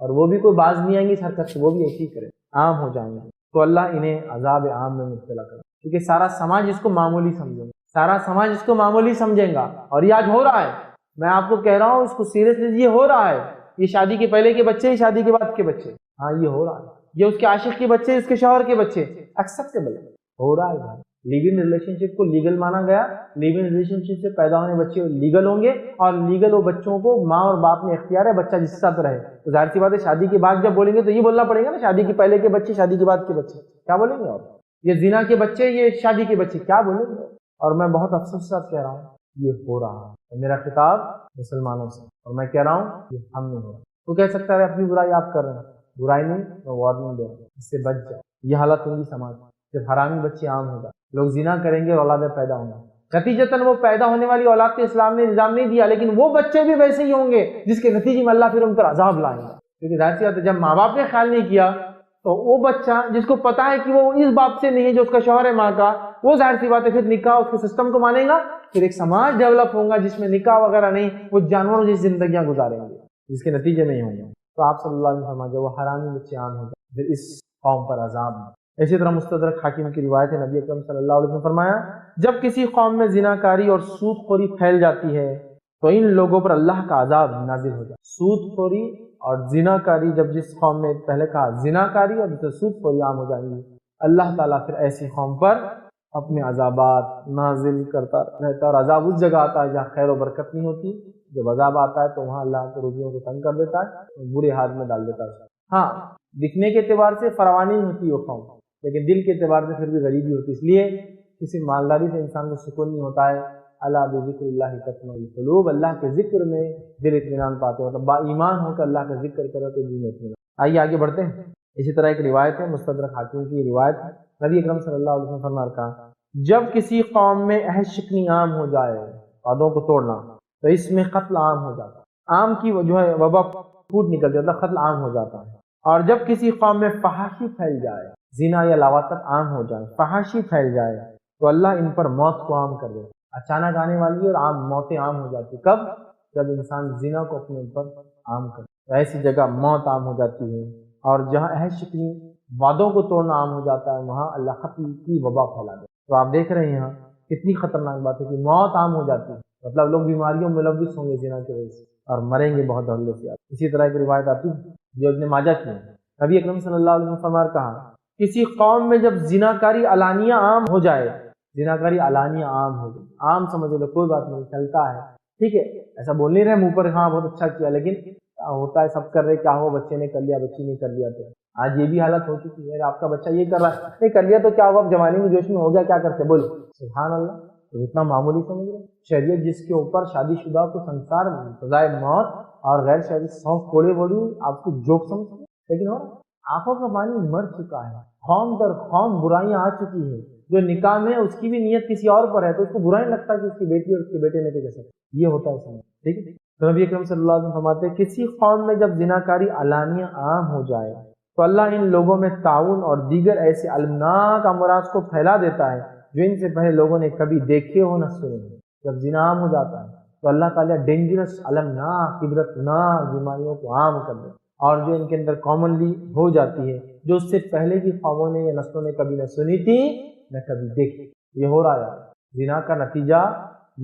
اور وہ بھی کوئی باز نہیں آئیں گی اس حرکت سے، وہ بھی ایسی کرے، عام ہو جائیں گے، تو اللہ انہیں عذاب عام میں مبتلا کرے، کیونکہ سارا سماج اس کو معمولی سمجھے گا، سارا سماج اس کو معمولی سمجھے گا، اور یہ آج ہو رہا ہے، میں آپ کو کہہ رہا ہوں اس کو سیریس لیجیے، ہو رہا ہے، یہ شادی کے پہلے کے بچے، شادی کے بعد کے بچے، ہاں یہ ہو رہا ہے، یہ اس کے عاشق کے بچے، اس کے شوہر کے بچے، ایکسیپٹیبل ہو رہا ہے۔ لیو ان ریلیشن شپ کو لیگل مانا گیا، لیو ان ریلیشن شپ سے پیدا ہونے بچے لیگل ہوں گے، اور لیگل وہ بچوں کو ماں اور باپ میں اختیار ہے بچہ جس کے ساتھ رہے، تو ظاہر سی بات ہے شادی کے بعد جب بولیں گے تو یہ بولنا پڑے گا نا، شادی کے پہلے کے بچے، شادی کے بعد کے بچے، کیا بولیں گے؟ اور یہ زنا کے بچے، یہ شادی کے بچے، کیا بولیں گے؟ اور میں بہت افسوس کے ساتھ کہہ رہا ہوں یہ ہو رہا ہے، میرا خطاب مسلمانوں سے، اور میں کہہ رہا ہوں یہ ہم نہیں ہو رہا۔ تو کہہ سکتا ہے اپنی برائی آپ کر رہے ہیں، برائی نہیں، میں وارننگ دے رہا ہوں، اس سے بچ جاؤ، یہ حالت ہوگی سماج، جب حرامی بچے عام ہوگا، لوگ زنا کریں گے اور اولادیں پیدا ہوں گی، نتیجتاً وہ پیدا ہونے والی اولاد کے اسلام نے نظام نہیں دیا، لیکن وہ بچے بھی ویسے ہی ہوں گے جس کے نتیجے میں اللہ پھر ان پر عذاب لائیں گا، کیونکہ ظاہر سی بات ہے جب ماں باپ نے خیال نہیں کیا تو وہ بچہ جس کو پتا ہے کہ وہ اس باپ سے نہیں ہے جو اس کا شوہر ہے ماں کا، وہ ظاہر سی بات ہے پھر نکاح اس کے سسٹم کو مانے گا، پھر ایک سماج ڈیولپ ہوگا جس میں نکاح وغیرہ نہیں، وہ جانوروں جیسی زندگیاں گزاریں گے، جس کے نتیجے میں ہی ہوں گے۔ تو آپ صلی اللہ علیہ وسلم فرمایا وہ حرامی بچے عام ہو جائے پھر اس قوم پر عذاب ہے۔ اسی طرح مستدرک حاکم کی روایت ہے، نبی اکرم صلی اللہ علیہ وسلم فرمایا جب کسی قوم میں زناکاری اور سود خوری پھیل جاتی ہے تو ان لوگوں پر اللہ کا عذاب نازل ہو جاتا ہے۔ سود خوری اور زناکاری، جب جس قوم میں پہلے کہا زناکاری اور دوسرے سود خوری عام ہو جائیں گی، اللہ تعالیٰ پھر ایسی قوم پر اپنے عذابات نازل کرتا رہتا ہے، اور عذاب اس جگہ آتا ہے جہاں خیر و برکت نہیں ہوتی، جب عذاب آتا ہے تو وہاں اللہ کے روزیوں کو تنگ کر دیتا ہے، برے حال میں ڈال دیتا ہے۔ ہاں دکھنے کے اعتبار سے فراوانی نہیں ہوتی وہ قوم، لیکن دل کے اعتبار سے پھر بھی غریبی ہوتی، اس لیے کسی مالداری سے انسان کو سکون نہیں ہوتا ہے۔ اللہ بذکر اللہ تطمئن القلوب، اللہ کے ذکر میں دل اطمینان پاتے، مطلب با ایمان ہو کر اللہ کا ذکر کرے تو دل میں اطمینان۔ آئیے آگے بڑھتے ہیں۔ اسی طرح ایک روایت ہے، مستدرک حاکم کی روایت ہے، نبی اکرم صلی اللہ علیہ وسلم فرمایا کہا جب کسی قوم میں عہد شکنی عام ہو جائے، وعدوں کو توڑنا، تو اس میں قتل عام ہو جاتا ہے، عام کی جو ہے وبا پھوٹ نکل جاتا ہے، قتل عام ہو جاتا ہے۔ اور جب کسی قوم میں فحاشی پھیل جائے، زنا یا لواطت عام ہو جائے، فحاشی پھیل جائے، تو اللہ ان پر موت کو عام کر دے، اچانک آنے والی اور عام موتیں عام ہو جاتی۔ کب؟ جب انسان زنا کو اپنے اوپر عام کرے، تو ایسی جگہ موت عام ہو جاتی ہے، اور جہاں عہد شکنی وعدوں کو توڑنا عام ہو جاتا ہے وہاں اللہ قتل کی وبا پھیلا دے۔ تو آپ دیکھ رہے ہیں یہاں کتنی خطرناک بات ہے کہ موت عام ہو جاتی ہے، مطلب لوگ بیماریوں میں ملوث ہوں گے زنا کی وجہ سے اور مریں گے بہت دولت۔ اسی طرح ایک روایت آتی ہے جو ابن ماجہ کی ہے، نبی اکرم صلی اللہ علیہ وسلم فرمایا کہا کسی قوم میں جب زناکاری علانیہ عام ہو جائے، زناکاری علانیہ عام ہو جائے، عام سمجھ لو کوئی بات نہیں، چلتا ہے، ٹھیک ہے، ایسا بول نہیں رہے منہ پر ہاں بہت اچھا کیا، لیکن ہوتا ہے سب کر رہے، کیا ہو بچے نے کر لیا، بچی نے کر لیا، تو آج یہ بھی حالت ہو چکی ہے، آپ کا بچہ یہ کر رہا ہے، نہیں کر لیا تو کیا ہوا، اب جوانی میں جوش میں ہو گیا، کیا کرتے بولو سبحان اللہ، تو اتنا معمولی سمجھ رہے۔ شریعت جس کے اوپر شادی شدہ کو سنسار میں سزائے موت اور غیر شادی 100 کوڑے بولی آپ کو جوک سمجھتے، لیکن اور آنکھوں کا پانی مر چکا ہے، قوم در قوم برائیاں آ چکی ہے، جو نکاح میں اس کی بھی نیت کسی اور پر ہے تو اس کو برا نہیں لگتا کہ اس کی بیٹی اور اس کے بیٹے نے تو جیسا یہ ہوتا ہے سمجھ، ٹھیک ہے۔ تو نبی اکرم صلی اللہ علیہ وسلم فرماتے ہیں کسی قوم میں جب زناکاری علانیہ عام ہو جائے تو اللہ ان لوگوں میں تعاون اور دیگر ایسے المناک امراض کو پھیلا دیتا ہے جو ان سے پہلے لوگوں نے کبھی دیکھے ہو نہ سنے ہو۔ جب زنا عام ہو جاتا ہے تو اللہ تعالیٰ ڈینجرس المناک عبرتناک بیماریوں کو عام کر دے، اور جو ان کے اندر کامنلی ہو جاتی ہے جو اس سے پہلے کی قوموں نے یا نسلوں نے کبھی نہ سنی تھی نہ کبھی دیکھی، یہ ہو رہا ہے۔ زنا کا نتیجہ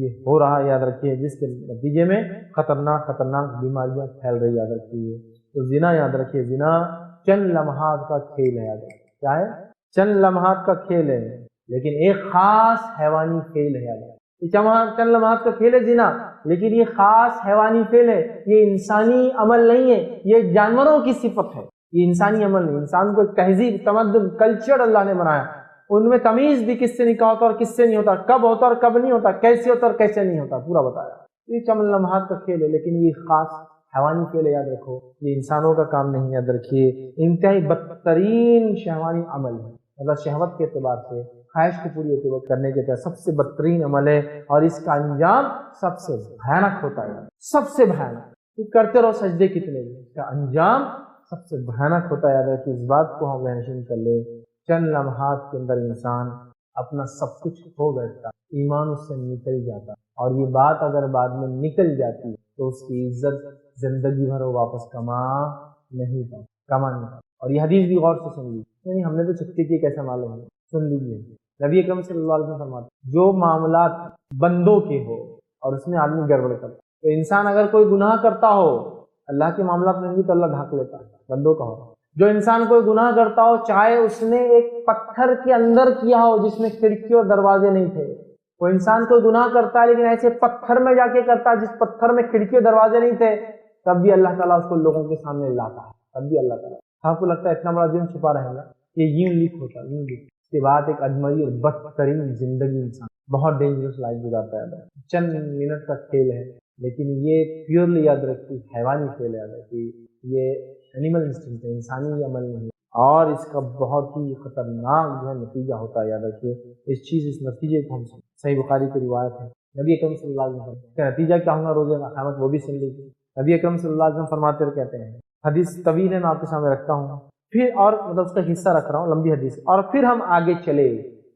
یہ ہو رہا ہے، یاد رکھیے، جس کے نتیجے میں خطرناک بیماریاں پھیل رہی، یاد رکھیے۔ تو زنا یاد رکھیے، زنا چند لمحات کا کھیل ہے، یاد رکھیے کیا ہے، چند لمحات کا کھیل ہے، لیکن ایک خاص حیوانی کھیل ہے، یاد رکھیے چند لمحات کا کھیل ہے زنا، لیکن یہ خاص حیوانی کھیل ہے، یہ انسانی عمل نہیں ہے، یہ جانوروں کی صفت ہے، یہ انسانی عمل نہیں۔ انسان کو ایک تہذیب، تمدن، کلچر اللہ نے بنایا، ان میں تمیز بھی کس سے نکاح ہوتا اور کس سے نہیں ہوتا، کب ہوتا اور کب نہیں ہوتا، کیسے ہوتا اور کیسے نہیں ہوتا، پورا بتایا۔ یہ چند لمحات کا کھیل ہے، لیکن یہ خاص حیوانی کھیل ہے، یاد رکھو، یہ انسانوں کا کام نہیں، یاد رکھیے۔ انتہائی بدترین شہوانی عمل ہے، مطلب شہوت کے اعتبار سے، خواہش کو پوری کرنے کے اعتبار سب سے بدترین عمل ہے، اور اس کا انجام سب سے بھیانک ہوتا ہے، سب سے بھیانک۔ کرتے رہو سجدے کتنے بھی، اس کا انجام سب سے بھیانک ہوتا ہے، یاد رکھیے۔ اس بات کو ہم ذہن کر لیں، چند لمحات کے اندر انسان اپنا سب کچھ کھو بیٹھتا، ایمان اس سے نکل جاتا، اور یہ بات اگر بعد میں نکل جاتی تو اس کی عزت زندگی بھر وہ واپس کما نہیں تھا، کما نہیں تھا. اور یہ حدیث بھی غور سے سن لی، نہیں ہم نے تو چکتی کی کیسا معلوم ہے، سن لیجیے. نبی اکرم صلی اللہ علیہ وسلم فرماتے جو معاملات بندوں کے ہو اور اس میں آدمی گڑبڑ کرتا، تو انسان اگر کوئی گناہ کرتا ہو، اللہ کے معاملات میں بھی تو اللہ ڈھانک لیتا ہے، بندوں کا ہو. جو انسان کوئی گناہ کرتا ہو، چاہے اس نے ایک پتھر کے اندر کیا ہو جس میں کھڑکی اور دروازے نہیں تھے، وہ انسان کوئی گناہ کرتا ہے لیکن ایسے پتھر میں جا کے کرتا ہے جس پتھر میں کھڑکی اور دروازے نہیں تھے، تب بھی اللہ تعالیٰ اس کو لوگوں کے سامنے لاتا ہے. تب بھی اللہ تعالیٰ، آپ کو لگتا ہے اتنا بڑا دن چھپا رہے گا، یہ یوں لیک ہوتا ہے، یوں لیک. اس کے بعد ایک اجملی اور بدترین زندگی انسان بہت ڈینجرس لائف گزارتا ہے. چند منٹ کا کھیل ہے لیکن یہ پیورلی یاد رکھتی حیوانی کھیل ہے، یاد رکھتی یہ اینیمل انسٹنکٹ ہے، انسانی عمل نہیں، اور اس کا بہت ہی خطرناک جو ہے نتیجہ ہوتا ہے. یاد رکھیے اس نتیجے کو ہم صحیح بخاری کی روایت ہے، نبی اکرم صلی اللہ علیہ وسلم کا نتیجہ کیا ہوگا روز قیامت وہ بھی سن لیجیے. نبی اکرم صلی اللہ علیہ وسلم فرماتے ہوئے کہتے ہیں، حدیث طویل ہے میں آپ کے سامنے رکھتا ہوں، پھر اور مطلب اس کا حصہ رکھ رہا ہوں، لمبی حدیث. اور پھر ہم آگے چلے،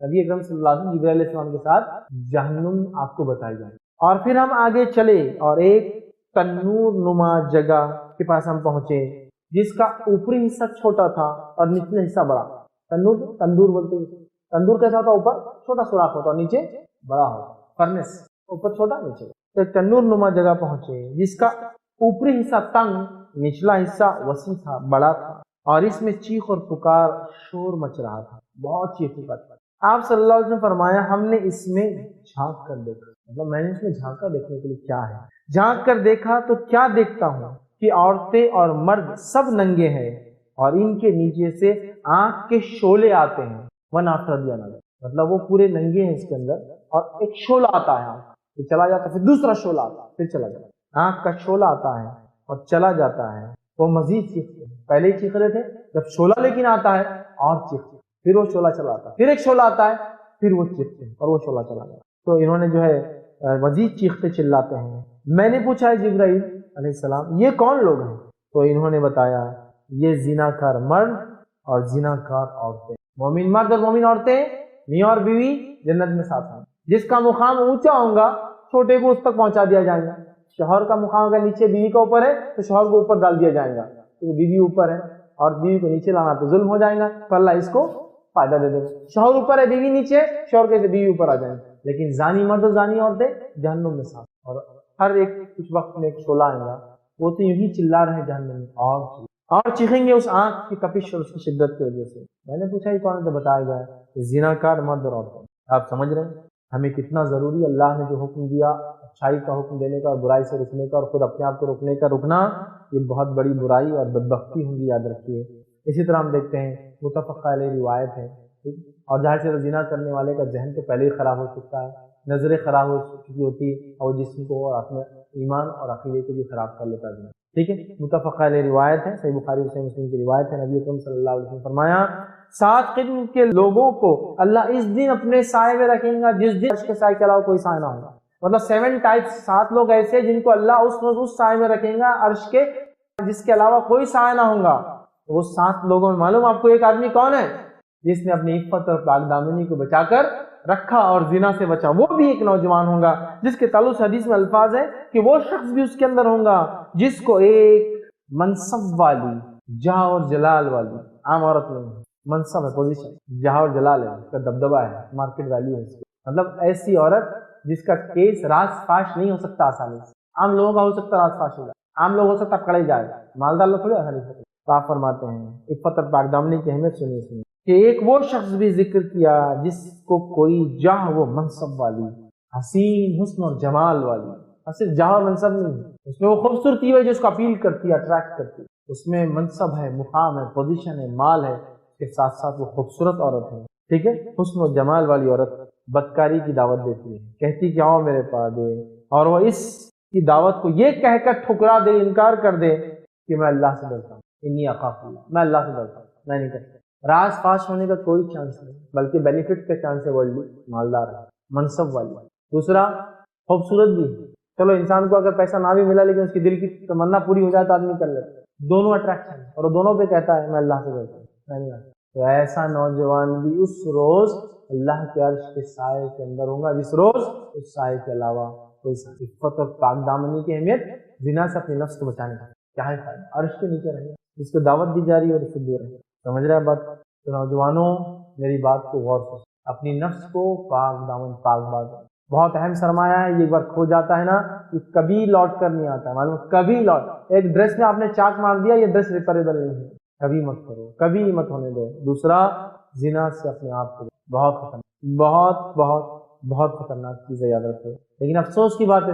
نبی اکرم صلی اللہ علیہ وسلم جبرائیل علیہ السلام کے ساتھ جہنم آپ کو بتائی جائے. اور پھر ہم آگے چلے اور ایک تنور نما جگہ کے پاس ہم پہنچے جس کا اوپری حصہ چھوٹا تھا اور نچلے حصہ بڑا. تندور بولتے ہیں. تندور کیسا ہوتا؟ اوپر چھوٹا سوراخ ہوتا اور نیچے بڑا ہوتا، فرنس اوپر چھوٹا نیچے. تو تنور نما جگہ پہنچے جس کا اوپری حصہ تنگ، نچلا حصہ وسیع تھا، بڑا تھا، اور اس میں چیخ اور پکار شور مچ رہا تھا، بہت چیخ پکار. آپ صلی اللہ علیہ وسلم فرمایا ہم نے اس میں جھانک کر دیکھا، مطلب میں نے اس میں جھانکا دیکھنے کے لیے کیا ہے. جھانک کر دیکھا تو کیا دیکھتا ہوں کہ عورتیں اور مرد سب ننگے ہیں اور ان کے نیچے سے آنکھ کے شعلے آتے ہیں. ون آفٹر دی انادر، مطلب وہ پورے ننگے ہیں اس کے اندر، اور ایک شعلہ آتا ہے، پھر چلا جاتا ہے، پھر دوسرا شعلہ آتا ہے، پھر چلا جاتا ہے. آنکھ کا شعلہ آتا ہے اور چلا جاتا ہے. وہ مزید چیختے ہیں، پہلے ہی چیخ رہے تھے، جب شعلہ لیکن آتا ہے اور چیختے ہیں، پھر وہ شعلہ چلا آتا ہے، پھر ایک شعلہ آتا ہے، پھر وہ چیختے ہیں اور وہ شعلہ چلا جاتا ہے. تو انہوں نے جو ہے مزید چیختے چلاتے ہیں. میں نے پوچھا جبرائیل علیہ السلام یہ کون لوگ ہیں؟ تو انہوں نے بتایا یہ زناکار مرد اور زناکار عورتیں. مومن مرد اور مومن عورتیں، میاں اور بیوی جنت میں ساتھ ہیں. جس کا مقام اونچا ہوگا چھوٹے کو اس تک پہنچا دیا جائے گا. شوہر کا مقام اگر نیچے بیوی کا اوپر ہے تو شوہر کو اوپر ڈال دیا جائے گا، تو بیوی اوپر ہے اور بیوی کو نیچے لانا تو ظلم ہو جائے گا، تو اللہ اس کو فائدہ دے دے گا. شوہر اوپر ہے بیوی نیچے، شوہر کے بیوی اوپر آ جائیں گے. لیکن زانی مرد اور زانی عورتیں جہنم میں ساتھ، اور ہر ایک کچھ وقت میں ایک شعلہ آئے گا، وہ تو یوں ہی چلا رہے جہنم میں اور چیخیں گے اس آنکھ کی تپش اور اس کی شدت کی وجہ سے. میں نے پوچھا یہ کون ہے؟ بتایا گیا کہ زناکار مرد اور عورتیں. آپ سمجھ رہے ہیں ہمیں کتنا ضروری اللہ نے جو حکم دیا اچھائی کا حکم دینے کا اور برائی سے رکنے کا اور خود اپنے آپ کو روکنے کا، رکنا یہ بہت بڑی برائی اور بدبختی ہوں گی، یاد رکھیے. اسی طرح ہم دیکھتے ہیں متفق علیہ روایت ہے، اور ظاہر سے زنا کرنے والے کا ذہن تو پہلے ہی خراب ہو چکا ہے، نظریں خراب ہو چکی ہوتی ہے اور جسم کو اور اپنے ایمان اور عقیدے کو بھی خراب کر لیتا ہے. ٹھیک ہے، متفق علیہ روایت ہے، صحیح بخاری اور صحیح مسلم کی روایت ہے. نبی اکرم صلی اللہ علیہ وسلم فرمایا 7 قسم کے لوگوں کو اللہ اس دن اپنے سائے میں رکھیں گا جس دن عرش کے سائے کے علاوہ کوئی سائے نہ ہوگا. مطلب 7 ٹائپس، 7 لوگ ایسے جن کو اللہ اس روز اس سائے میں رکھیں گا عرش کے جس کے علاوہ کوئی سائے نہ ہوگا. وہ 7 لوگوں میں معلوم آپ کو ایک آدمی کون ہے؟ جس نے اپنی عفت اور پاک دامنی کو بچا کر رکھا اور زنا سے بچا. وہ بھی ایک نوجوان ہوگا جس کے تعلق حدیث میں الفاظ ہے کہ وہ شخص بھی اس کے اندر ہوگا جس کو ایک منصب والی، جاہ اور جلال والی، عام عورت نہیں، منصب ہے، پوزیشن، جاہ اور جلال ہے، اس کا دبدبہ ہے، مارکیٹ ویلیو ہے اس کی. مطلب ایسی عورت جس کا کیس راز فاش نہیں ہو سکتا آسانی سے. عام لوگوں کا ہو سکتا راز فاش ہو جائے، عام لوگ ہو سکتا پکڑے جائے، مالدار لوگ تھوڑی آسانی سے. تو آپ فرماتے ہیں عفت اور پاک دامنی کی اہمیت سنیے کہ ایک وہ شخص بھی ذکر کیا جس کو کوئی جاہ و منصب والی، حسین حسن اور جمال والی، صرف جاہ و منصب نہیں، اس میں وہ خوبصورتی ہے جو اس کو اپیل کرتی ہے، اٹریکٹ کرتی ہے، اس میں منصب ہے، مقام ہے، پوزیشن ہے، مال ہے، اس کے ساتھ ساتھ وہ خوبصورت عورت ہے. ٹھیک ہے، حسن و جمال والی عورت بدکاری کی دعوت دیتی ہے، کہتی کہ آؤ میرے پاس دے، اور وہ اس کی دعوت کو یہ کہہ کر ٹھکرا دے، انکار کر دے کہ میں اللہ سے ڈرتا ہوں، انی اخاف اللہ، میں اللہ سے ڈرتا ہوں، میں نہیں کرتا. راز فاش ہونے کا کوئی چانس نہیں، بلکہ بینیفٹ کا چانس ہے، ورلڈلی مالدار ہے، منصب والی. دوسرا خوبصورت بھی ہے. چلو انسان کو اگر پیسہ نہ بھی ملا لیکن اس کی دل کی تمنا پوری ہو جائے تو آدمی کر لیتا ہے. دونوں اٹریکشن، اور وہ دونوں پہ کہتا ہے میں اللہ سے ڈرتا ہوں، میں نہیں کرتا. تو ایسا نوجوان بھی اس روز اللہ کے عرش کے سائے کے اندر ہوگا جس روز اس سائے کے علاوہ کوئی سائے. عفت اور پاک دامنی کی اہمیت زنا سے اپنے نفس کو بچانے کا. کیا ہے فائدہ؟ عرش کے نیچے رہے، جس کو دعوت دی جا رہی ہے اور اس سے دور رہے. سمجھ رہے ہیں بات؟ تو نوجوانوں میری بات کو غور سے، اپنی نفس کو پاک دامن پاک باز، بہت اہم سرمایہ ہے. یہ ایک بار کھو جاتا ہے نا، یہ کبھی لوٹ کر نہیں آتا ہے، معلوم؟ کبھی لوٹ، ایک ڈریس میں آپ نے چاک مار دیا، یہ ڈریس ریپیریبل نہیں ہے. کبھی مت کرو، کبھی مت ہونے دو. دوسرا، زنا سے اپنے آپ کو، بہت خطرناک، بہت بہت بہت خطرناک چیز ہے، یاد رکھو. لیکن افسوس کی بات ہے